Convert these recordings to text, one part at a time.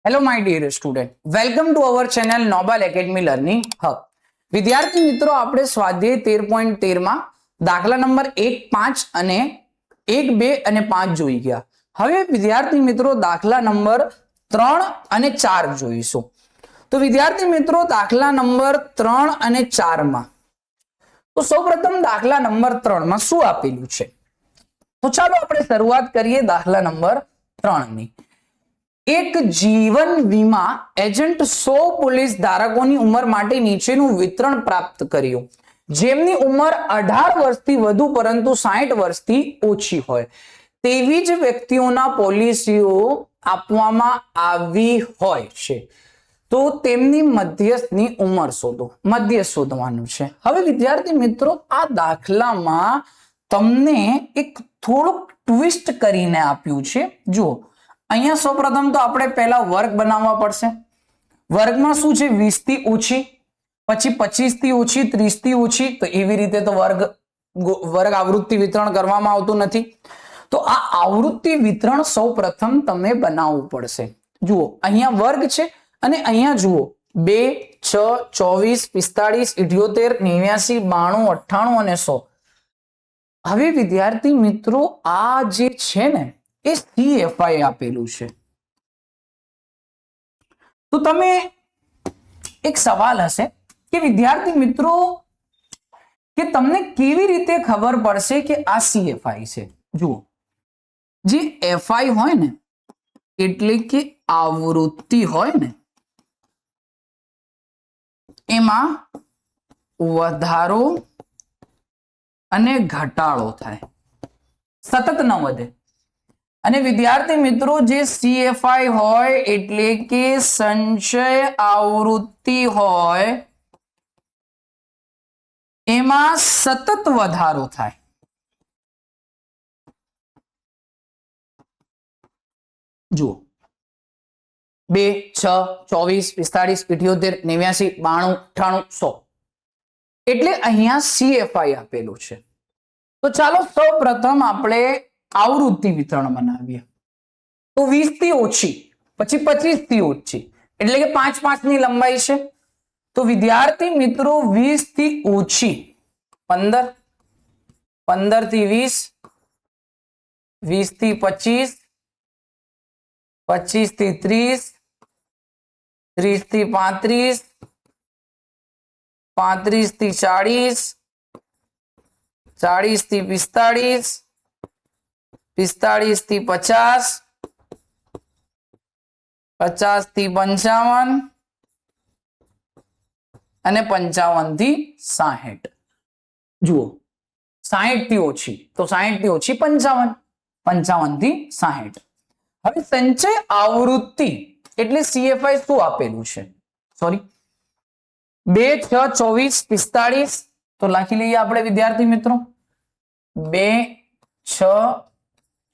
Hello, my dear student. Welcome to our channel Nobel Academy Learning Hub. વિદ્યાર્થી મિત્રો, આપણે સ્વાધ્યાય 13.13 માં દાખલા નંબર 1, 5 અને 1, 2 અને 5 જોઈ ગયા. હવે વિદ્યાર્થી મિત્રો દાખલા નંબર 3 અને 4 જોઈશું. તો વિદ્યાર્થી મિત્રો દાખલા નંબર 3 અને 4 માં તો સૌપ્રથમ દાખલા નંબર 3 માં શું આપેલું છે? તો ચાલો આપણે શરૂઆત કરીએ દાખલા નંબર 3 ની. એક જીવન વીમા એજન્ટ 100 પોલીસ ધારકોની ઉંમર માટે નીચેનું વિતરણ પ્રાપ્ત કર્યું, જેમની ઉંમર 18 વર્ષથી વધુ પરંતુ 60 વર્ષથી ઓછી હોય તેવી જ વ્યક્તિઓના પોલિસીઓ આપવામાં આવી હોય છે. તો તેમની મધ્યસ્થની ઉંમર શોધો. મધ્ય શોધવાનું છે. હવે વિદ્યાર્થી મિત્રો, આ દાખલામાં તમને એક થોડુંક ટ્વિસ્ટ કરીને આપ્યું છે. જુઓ, અહીંયા સૌપ્રથમ તો આપણે પહેલા વર્ગ બનાવવા પડશે. વર્ગમાં શું છે? 20 થી ઓછી, પછી 25 થી ઓછી, 30 થી ઓછી. તો એવી રીતે તો વર્ગ આવૃત્તિ વિતરણ કરવામાં આવતું નથી. તો આ આવૃત્તિ વિતરણ સૌપ્રથમ તમે બનાવવું પડશે. જુઓ, અહીંયા વર્ગ છે અને અહીંયા જુઓ 2, 6, 24, 45, 78, 92, 98 અને 100. હવે વિદ્યાર્થી મિત્રો, આ જે છે ને એ CFI આપેલું છે. તો તમે એક સવાલ હશે કે વિદ્યાર્થી મિત્રો કે તમને કેવી રીતે ખબર પડશે કે આ CFI છે? જુઓ, જે FI હોય ને એટલે કે આવૃત્તિ હોય ને, એમાં વધારો અને ઘટાડો થાય, સતત ન વધે. અને વિદ્યાર્થી મિત્રો, જે CFI હોય એટલે કે સંચય આવૃત્તિ હોય, એમાં સતત વધારો થાય. જુઓ, 2, 6, 24, 45, 78, 92, 98, 100. એટલે અહીંયા CFI આપેલું છે. તો ચાલો સૌ પ્રથમ આપણે આવૃત્તિ વિતરણ બનાવીએ. તો 20 થી ઓછી, પછી 25 થી ઓછી, એટલે કે 5 ની લંબાઈ છે. તો વિદ્યાર્થી મિત્રો, 20 થી ઓછી 15, 15 થી 20, 20 થી 25, 25 થી 30, 30 થી 35, 35 થી 40, 40 થી 45, 45 થી 50, 50 થી 55 અને 55 થી 60. જુઓ, 60 થી ઓછી, તો 60 થી ઓછી 55, 55 થી 60. હવે સંચય આવૃત્તિ એટલે CFI શું આપેલું છે? સોરી, 2, 6, 24, 45. તો લખી લઈએ આપણે વિદ્યાર્થી મિત્રો. 2, 6,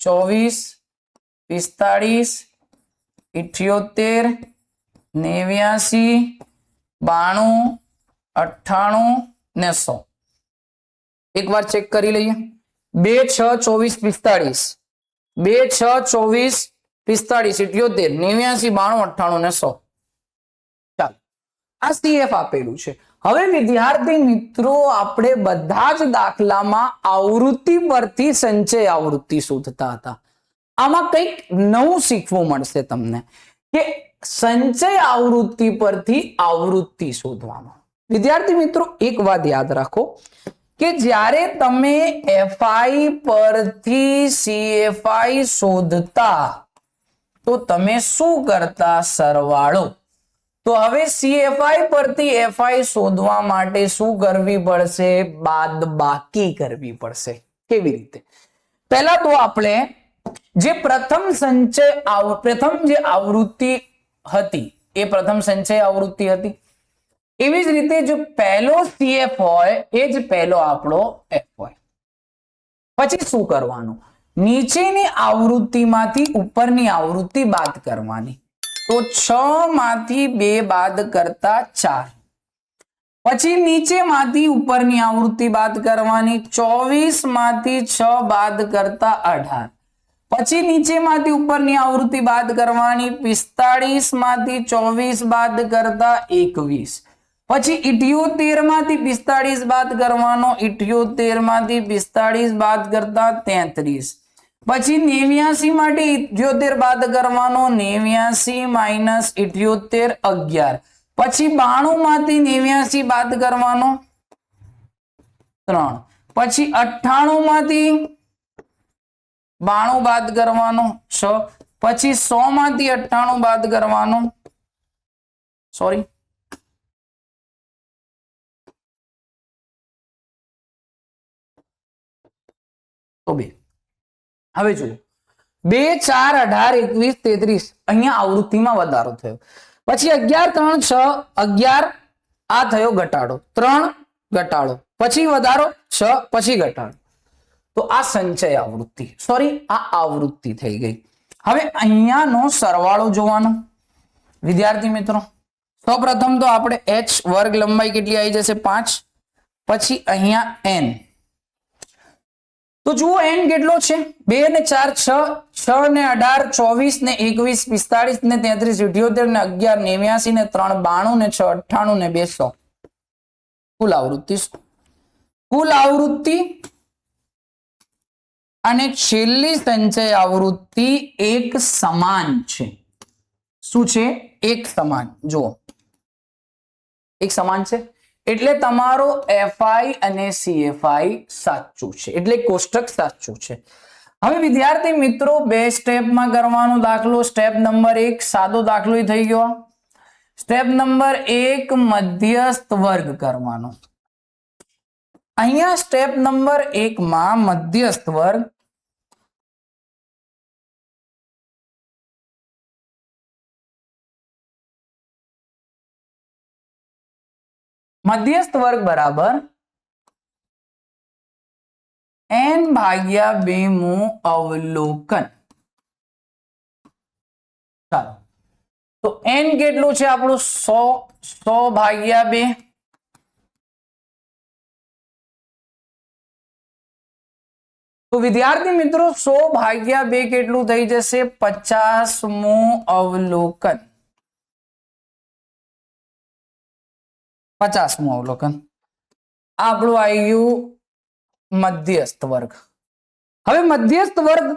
24, 45, 78, 89, 92, 98 ને 100. એક વાર ચેક કરી લઈએ. 2, 6, 24, 45, 2, 6, 24, 45, 78, 89, 92, 98 ને 100. ચાલો, આ CF આપેલું છે. હવે વિદ્યાર્થી મિત્રો, આપણે બધા જ દાખલામાં આવૃત્તિ પરથી સંચય આવૃત્તિ શોધતા હતા. આમાં કંઈક નવું શીખવું મળશે તમને કે સંચય આવૃત્તિ પરથી આવૃત્તિ શોધવામાં. વિદ્યાર્થી મિત્રો, એક વાત યાદ રાખો કે જ્યારે તમે FI પરથી CFI શોધતા તો તમે શું કરતા? સરવાળો. તો હવે CFI પરથી FI શોધવા માટે શું કરવી પડશે? બાદબાકી કરવી પડશે. કેવી રીતે? પહેલા તો આપણે જે પ્રથમ જે આવૃત્તિ હતી એ પ્રથમ સંચય આવૃત્તિ હતી. એવી જ રીતે જો પહેલો CF હોય એ જ પહેલો આપણો F હોય. પછી શું કરવાનું? નીચેની આવૃત્તિમાંથી ઉપરની આવૃત્તિ બાદ કરવાની. તો 6 માંથી 2 બાદ કરતા 4. પછી નીચેમાંથી ઉપરની આવૃત્તિ બાદ કરવાની. 24 માંથી 6 બાદ કરતા 18. પછી નીચેમાંથી ઉપરની આવૃત્તિ બાદ કરવાની 45 માંથી 24 બાદ કરતા 21 પછી 78 માંથી 45 બાદ કરવાનો 78 માંથી 45 બાદ કરતા 33 પછી 89 માટે 78 બાદ કરવાનો 89 માઇનસ 78 11 પછી 92 માંથી 89 બાદ કરવાનો 3 પછી 98 માંથી 92 બાદ કરવાનો 6 પછી 100 માંથી 98 બાદ કરવાનો સોરી તો 2 હવે જુઓ 2 4 18 21 33 અહીંયા આવૃત્તિમાં વધારો થયો પછી 11 3 6 11 આ થયો ઘટાડો 3 ઘટાડો પછી વધારો 6 પછી ઘટાડો તો આ સંચય આવૃત્તિ સોરી આ આવૃત્તિ થઈ ગઈ હવે અહીંયાનો સરવાળો જોવાનો વિદ્યાર્થી મિત્રો સૌપ્રથમ તો આપણે h વર્ગ લંબાઈ કેટલી આવી જશે 5 પછી અહીંયા n તો જુઓ n કેટલો છે 2 ને 4 6 6 ને 18 24 ને 21 45 ને 33 78 ને 11 89 ને 3 92 ને 6 98 ને 200 કુલ આવૃત્તિ અને છેલ્લી સંચય આવૃત્તિ એક સમાન છે શું છે એક સમાન જુઓ એક સમાન છે એટલે તમારો fi અને cfi સાચું છે એટલે કોષ્ટક સાચું છે હવે વિદ્યાર્થી મિત્રો બે સ્ટેપમાં કરવાનો દાખલો સ્ટેપ નંબર 1 સાદો દાખલો થઈ ગયો સ્ટેપ નંબર 1 મધ્યસ્થ વર્ગ કરવાનો અહીંયા સ્ટેપ નંબર 1 માં મધ્યસ્થ વર્ગ મધ્યસ્થ વર્ગ બરાબર n ભાગ્યા 2 મું અવલોકન ચાલો તો n કેટલું છે આપણું 100 ભાગ્યા 2 તો વિદ્યાર્થી મિત્રો 100 ભાગ્યા 2 કેટલું થઈ જશે 50 મું અવલોકન 50 મું અવલોકન આપણું આવી ગયું મધ્યસ્થ વર્ગ હવે મધ્યસ્થ વર્ગ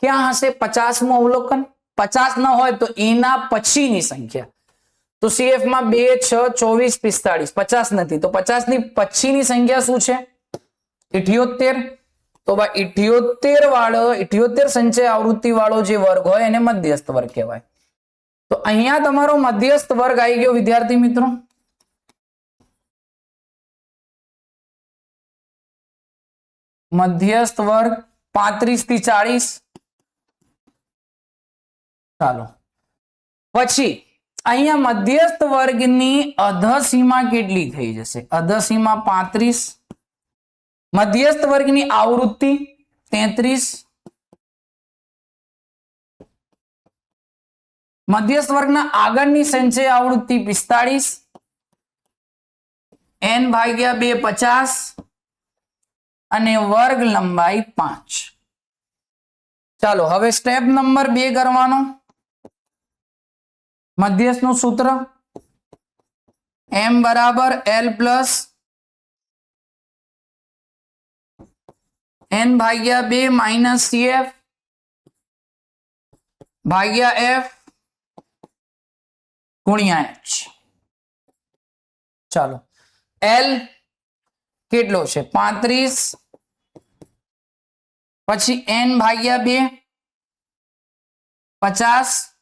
ક્યાં હશે 50 મું અવલોકન 50 ન હોય તો એના પછીની સંખ્યા તો CF માં 2 6 24 45 50 નથી તો 50 ની પછીની સંખ્યા શું છે 78 તો ભાઈ 78 વાળો 78 સંચય આવૃત્તિ વાળો જે વર્ગ હોય એને મધ્યસ્થ વર્ગ કહેવાય તો અહીંયા તમારો મધ્યસ્થ વર્ગ આવી ગયો વિદ્યાર્થી મિત્રો મધ્યસ્થ વર્ગ 35 થી 40 ચાલો પછી અહીંયા મધ્યસ્થ વર્ગની અધસીમા કેટલી થઈ જશે અધસીમા 35 મધ્યસ્થ વર્ગની આવૃત્તિ 33 મધ્યસ્થ વર્ગના આગળની સંચય આવૃત્તિ 45 n ભાગ્યા 2 50 અને વર્ગ લંબાઈ 5 ચાલો હવે સ્ટેપ નંબર 2 કરવાનો મધ્યસ્થનું સૂત્ર m બરાબર l પ્લસ n ભાગ્યા 2 માઇનસ cf ભાગ્યા f ગુણ્યા h ચાલો l કેટલો છે 35 પછી n ભાગ્યા 2 50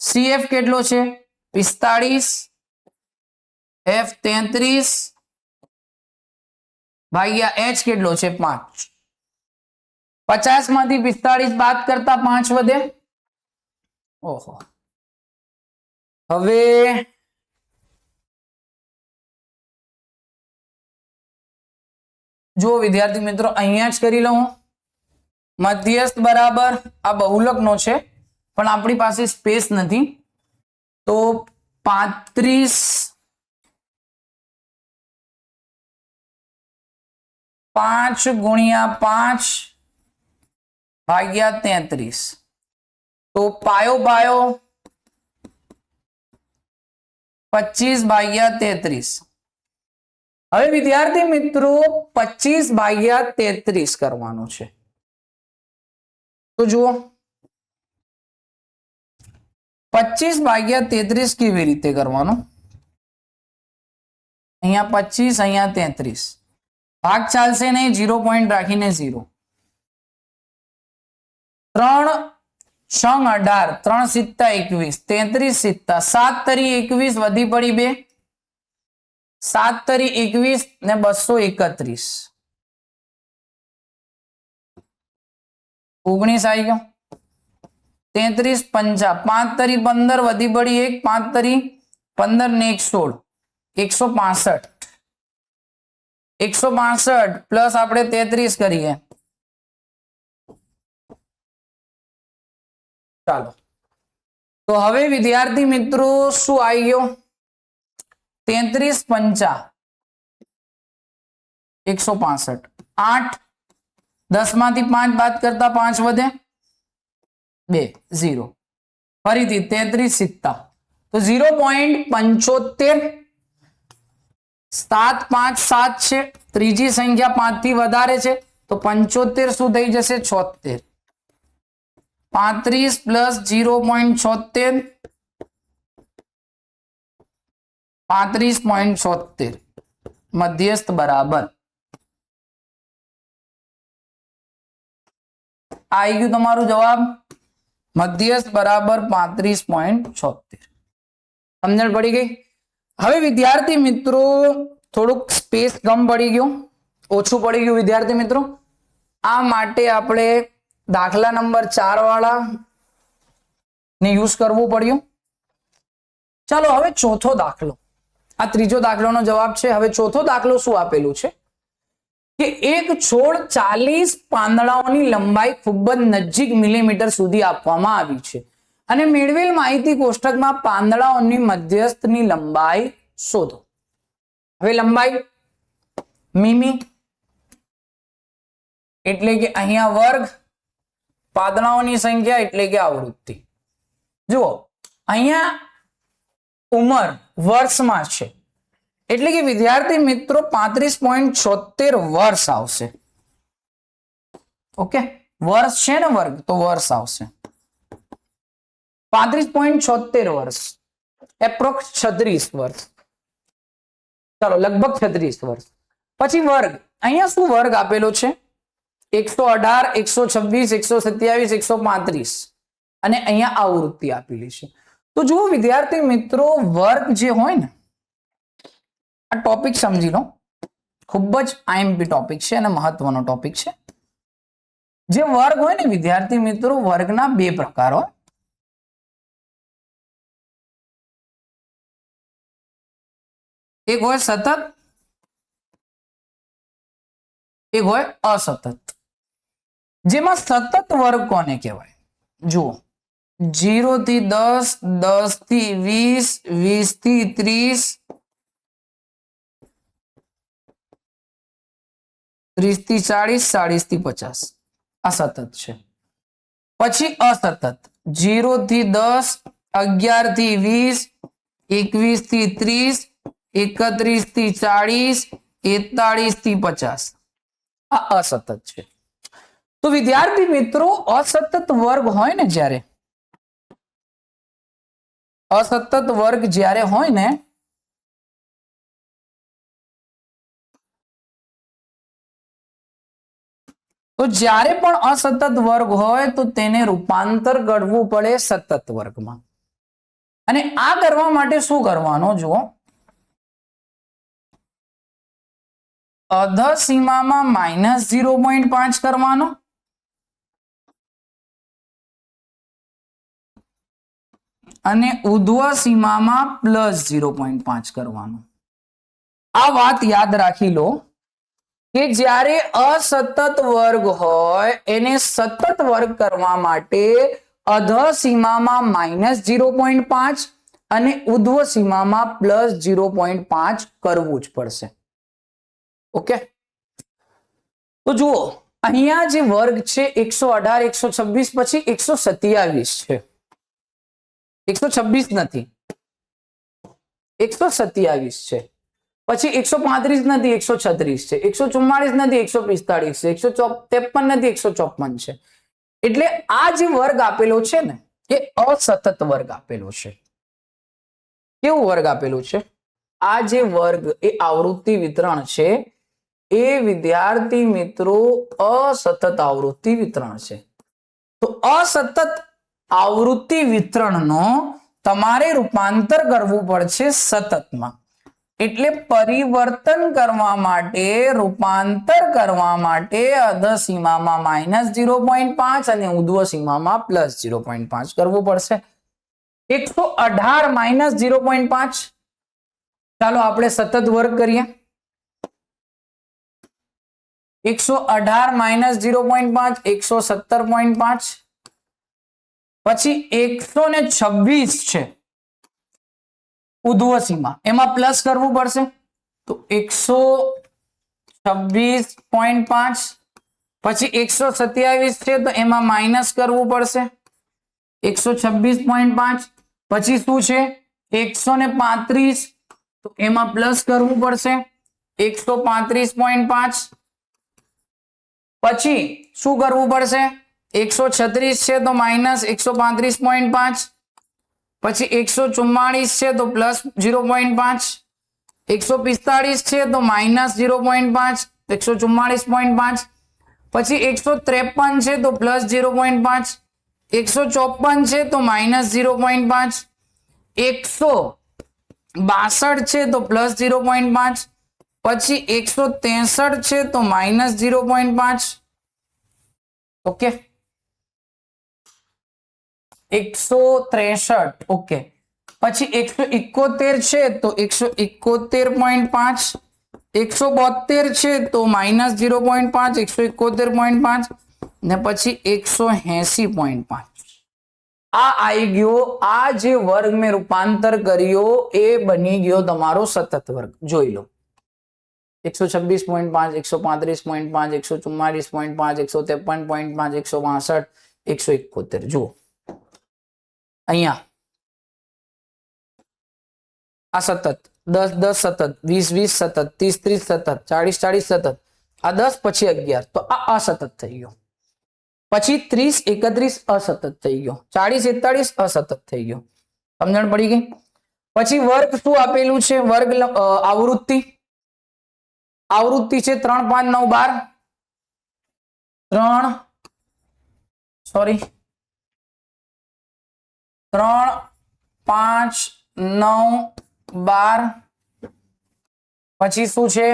cf કેટલો છે 45 f 33 ભાગ્યા h કેટલો છે 5 50 માંથી 45 બાદ કરતા 5 વધે ઓહો હવે જો વિદ્યાર્થી મિત્રો અહીંયા જ કરી લઉં મધ્યસ્થ બરાબર આ બહુલકનો છે પણ આપણી પાસે સ્પેસ નથી તો 35 5 ગુણ્યા 5 ભાગ્યા 33 તો પાયો પાયો 25 ભાગ્યા 33 હવે વિદ્યાર્થી મિત્રો 25 ભાગ્યા 33 કરવાનું છે તો જુઓ 25 ભાગ્યા 33 કેવી રીતે કરવાનું અહીંયા 25 અહીંયા 33 ભાગ ચાલશે નહીં 0 પોઈન્ટ રાખીને 0 3 સંગ 18 3 સિત્તા 21 33 સિત્તા 7 તરી 21 વધી પડી 2 7 તરી 21 ને 231 19 આવી ગયો 33 50 5 તરી 15 વધી પડી 1 5 તરી 15 ને 1 16 165 165 પ્લસ આપણે 33 કરીએ ચાલો તો હવે વિદ્યાર્થી મિત્રો શું આવી ગયો 33 50 165 8 10 માંથી 5 બાદ કરતા 5 વધે 2 0 ફરીથી 33 સિત્તા તો 0.75 7 5 7 છે ત્રીજી સંખ્યા 5 થી વધારે છે તો 75 શું થઈ જશે 76 35 પ્લસ 0.76 35.76 મધ્યસ્થ બરાબર આવી ગયું તમારું જવાબ મધ્યસ્થ બરાબર 35.76 સમજણ પડી ગઈ હવે વિદ્યાર્થી મિત્રો થોડુંક સ્પેસ કમ પડી ગયું ઓછું પડી ગયું વિદ્યાર્થી મિત્રો આ માટે આપણે દાખલા નંબર 4 વાળા ને યુઝ કરવું પડ્યું ચાલો હવે ચોથો દાખલો આ ત્રીજો દાખલાનો જવાબ છે હવે ચોથો દાખલો શું આપેલું છે કે એક છોડ 40 પાંદડાઓની લંબાઈ ખૂબ જ નજીક મિલીમીટર સુધી આપવામાં આવી છે અને મેળવેલ માહિતી કોષ્ટકમાં પાંદડાઓની મધ્યસ્થની લંબાઈ શોધો હવે લંબાઈ મીમી એટલે કે અહીંયા વર્ગ પાંદડાઓની સંખ્યા એટલે કે આવૃત્તિ જુઓ અહીંયા ઉંમર વર્ષમાં છે એટલે કે વિદ્યાર્થી મિત્રો 35.76 વર્ષ આવશે ઓકે વર્ષ છે ને વર્ગ તો વર્ષ આવશે 35.76 વર્ષ એપ્રોક્સ 36 વર્ષ ચાલો લગભગ 36 વર્ષ પછી વર્ગ અહીંયા શું વર્ગ આપેલો છે 118 126 127 135 અને અહીંયા આવૃત્તિ આપેલી છે તો જુઓ વિદ્યાર્થી મિત્રો વર્ગ જે હોય ને આ ટોપિક સમજી લો ખૂબ જ આઈએમપી ટોપિક છે અને મહત્વનો ટોપિક છે જે વર્ગ હોય ને વિદ્યાર્થી મિત્રો વર્ગના બે પ્રકાર હોય એક હોય સતત એક હોય અસતત જેમાં સતત વર્ગ કોને કહેવાય જુઓ 0 થી 10 10 થી 20 20 થી 30 30 થી 40 40 થી 50 આ સતત છે પછી અસતત 0 થી 10 11 થી 20 21 થી 30 31 થી 40 41 થી 50 આ અસતત છે તો વિદ્યાર્થી મિત્રો અસતત વર્ગ હોય ને જ્યારે અસતત વર્ગ જ્યારે હોય ને તો જ્યારે પણ અસતત વર્ગ હોય તો તેને રૂપાંતર કરવું પડે સતત વર્ગમાં અને આ કરવા માટે શું કરવાનું જુઓ અધ સીમામાં -0.5 કરવાનો અને ઉધ્વ સીમામાં +0.5 કરવાનો આ વાત યાદ રાખી લો કે જ્યારે અસતત વર્ગ હોય એને સતત વર્ગ કરવા માટે અધ સીમામાં -0.5 અને ઉધ્વ સીમામાં +0.5 કરવું જ પડશે ઓકે તો જુઓ અહીંયા જે વર્ગ છે 118, 126 પછી 127 છે. 126 નથી, 127 છે. પછી 135 નથી, 136 છે. 144 નથી, 145 છે. 153 નથી, 154 છે. એટલે આ જે વર્ગ આપેલો છે ને એ અસતત વર્ગ આપેલો છે. કેવું વર્ગ આપેલું છે? આ જે વર્ગ એ આવૃત્તિ વિતરણ છે એ વિદ્યાર્થી મિત્રો અસતત આવૃત્તિ વિતરણ છે. તો અસતત આવૃત્તિ વિતરણનો તમારે રૂપાંતર કરવું પડશે સતતમાં. એટલે પરિવર્તન કરવા માટે, રૂપાંતર કરવા માટે અધઃ સીમામાં -0.5 અને ઉધ્વ સીમામાં +0.5 કરવું પડશે. 118 -0.5. ચાલો આપણે સતત વર્ગ કરીએ. 118 -0.5 117.5. પછી 126 છે ઉધ્વ સીમા, એમાં પ્લસ કરવું પડશે. તો 126.5. પછી 127 છે તો એમાં માઇનસ કરવું પડશે 126.5. પછી શું છે 135, તો એમાં પ્લસ કરવું પડશે 135.5. પછી શું કરવું પડશે 136 છે તો માઇનસ 135.5. પછી 144 છે તો પ્લસ 0.5. 145 છે તો માઇનસ 0.5. 144.5. પછી 153 છે તો પ્લસ 0.5. 154 છે તો માઇનસ 0.5. 162 છે તો પ્લસ 0.5. પછી 163 છે તો માઇનસ 0.5. ઓકે, 163. ઓકે, પછી 171 છે તો 171.5. 172 છે તો માઇનસ 0.5. 171.5 ને પછી 180.5. આ આવી ગયો. આ જે વર્ગ મેં રૂપાંતર કર્યો એ બની ગયો તમારો સતત વર્ગ. જોઈ લો 126.5, 135.5, 144.5, 153.5, 162, 171. જુઓ અહીંયા આ સતત 10 10 સતત, 20 20 સતત, 30 30 સતત, 40 40 સતત, આ 10 પછી 11, તો આ અસતત થઈ ગયો. પછી 30 31 અસતત થઈ ગયો. 40 41 અસતત થઈ ગયો. સમજણ પડી ગઈ? પછી વર્ગ શું આપેલું છે? વર્ગ આવૃત્તિ. આવૃત્તિ છે 3 5 9 12. 3 5 9 12. પછી શું છે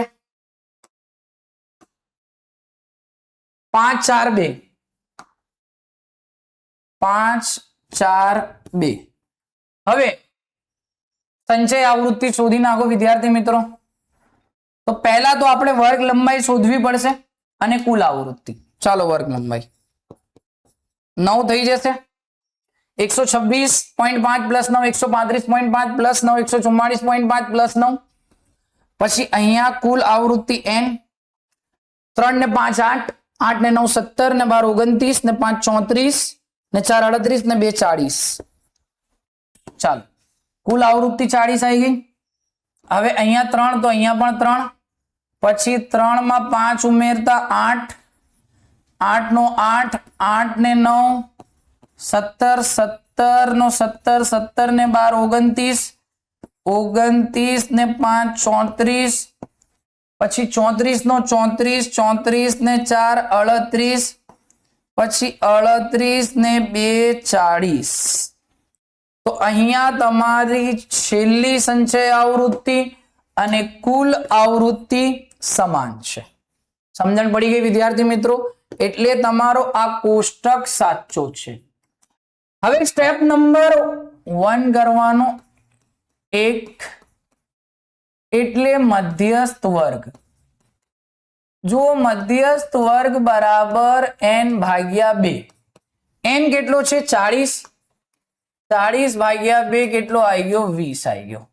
5 4 2. 5 4 2. હવે સંચય આવૃત્તિ શોધી નાખો વિદ્યાર્થી મિત્રો. તો પહેલા તો આપણે વર્ગ લંબાઈ શોધવી પડશે અને કુલ આવૃત્તિ. ચાલો વર્ગ લંબાઈ 9 થઈ જશે. 126.5 પ્લસ 9 135.5 પ્લસ 9 144.5 પ્લસ 9. પછી અહીંયા કુલ આવૃત્તિ n. 3 ને 5 8, 8 ને 9 17 ને 12 29 ને 5 34 ને 4 38 ને 2 40. ચાલો કુલ આવૃત્તિ 40 આવી ગઈ. હવે અહીંયા 3 તો અહીંયા પણ 3. પછી 3 માં 5 ઉમેરતા 8, 8 નો 8, 8 ને 9 17, 17 નો 17, 17 ને 12 29, 29 ને 5 34. પછી 34 નો 34, 34 ને 4 38. પછી 38 ને 2 40. તો અહીંયા તમારી છેલ્લી સંચય આવૃત્તિ અને કુલ આવૃત્તિ સમાન છે. સમજણ પડી ગઈ વિદ્યાર્થી મિત્રો? એટલે તમારો આ કોષ્ટક સાચો છે. હવે સ્ટેપ નંબર 1 કરવાનો. 1 એટલે મધ્યસ્થ વર્ગ. જો મધ્યસ્થ વર્ગ બરાબર n ભાગ્યા 2. n કેટલો છે 40. 40 ભાગ્યા 2 કેટલો આવી ગયો 20 આવી ગયો.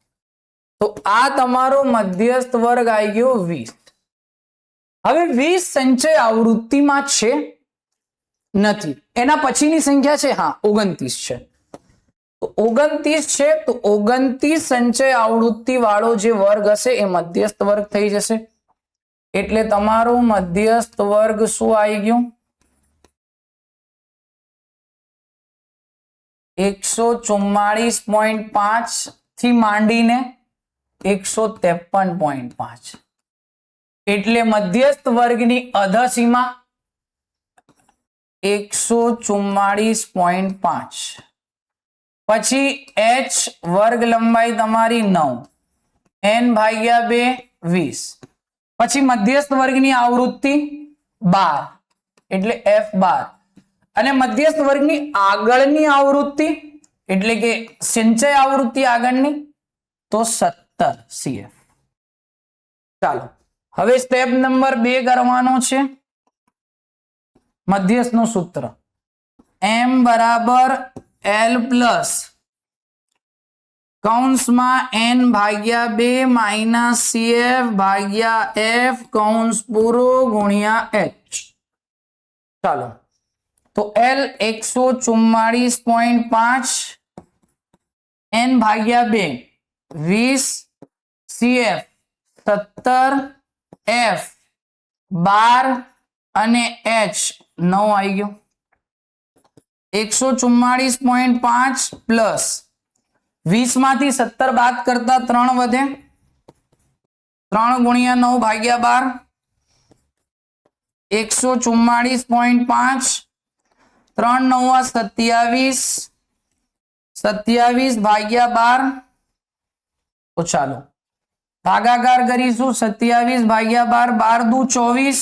તો આ તમારો મધ્યસ્થ વર્ગ આવી ગયો 20. હવે 20 સંચય આવૃત્તિમાં છે નથી, એના પછીની સંખ્યા છે, હા 29 છે. તો 29 છે તો 29 સંચય આવૃત્તિ વાળો જે વર્ગ હશે એ મધ્યસ્થ વર્ગ થઈ જશે. એટલે તમારો મધ્યસ્થ વર્ગ શું આવી ગયું? 144.5 થી માંડીને 153.5. એટલે મધ્યસ્થ વર્ગની અધસીમા 144.5. પછી h વર્ગ લંબાઈ તમારી 9, n ભાગ્યા 2 20. પછી મધ્યસ્થ વર્ગની આવૃત્તિ 12 એટલે f12. અને મધ્યસ્થ વર્ગની આગળની આવૃત્તિ એટલે કે સંચય આવૃત્તિ આગળની તો 17 cf. ચાલો હવે સ્ટેપ નંબર 2 કરવાનો છે. મધ્યસ્થનું સૂત્ર m બરાબર l પ્લસ કૌંસમાં n ભાગ્યા 2 માઇનસ cf ભાગ્યા f કૌંસ પૂરો ગુણ્યા h. ચાલો તો l 144.5, n ભાગ્યા 2 20, cf 17, f 12 અને h 9 આવી ગયો. 144.5 પ્લસ 20 માંથી 17 બાદ કરતા 3 વધે, 3 ગુણ્યા 9 ભાગ્યા 12. 144.5 3 9 27, 27 ભાગ્યા 12. તો ચાલો ભાગાકાર કરીશું. 27 ભાગ્યા 12, 12 દુ 24,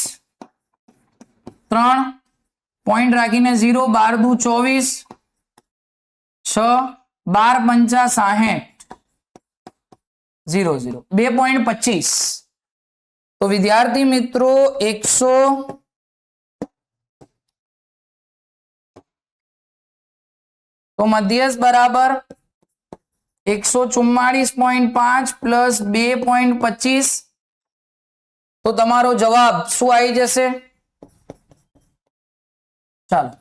3 પોઈન્ટ રાખીને 0, 12 દુ 24, 6 12 પંચા 60, 0 0 2.25. તો વિદ્યાર્થી મિત્રો 100 તો મધ્યસ્થ બરાબર 144.5 પ્લસ 2.25. તો તમારો જવાબ શું આવી જશે? ચાલો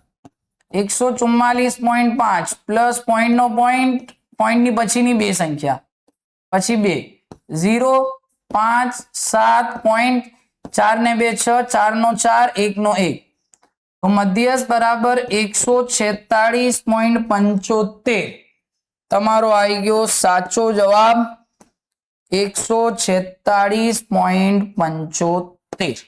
144.5 પ્લસ પોઈન્ટ નો પોઈન્ટ, પોઈન્ટ ની પછીની બે સંખ્યા, પછી 2 0 5 7 પોઈન્ટ, 4 ને 2 6, 4 નો 4, 1 નો 1. તો મધ્યસ્થ બરાબર 146.75. તમારો આવી ગયો સાચો જવાબ 146.75.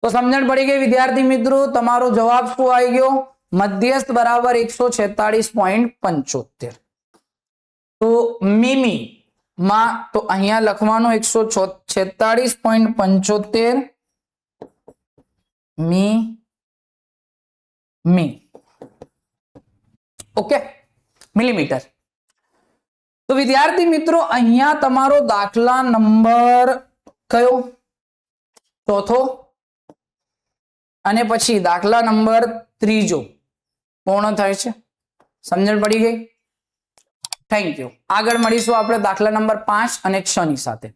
તો સમજણ પડી ગઈ વિદ્યાર્થી મિત્રો? તમારો જવાબ શું આવી ગયો? મધ્યસ્થ બરાબર 146.75. તો મીમી માં તો અહીંયા લખવાનું 146.75 મી. Okay, millimetre. તો વિદ્યાર્થી મિત્રો અહીંયા તમારો દાખલા નંબર કયો? ચોથો. અને પછી દાખલા નંબર 3 પૂર્ણ થાય છે. સમજણ પડી ગઈ? Thank you. આગળ મળીશું આપણે દાખલા નંબર 5 અને 6 ની સાથે.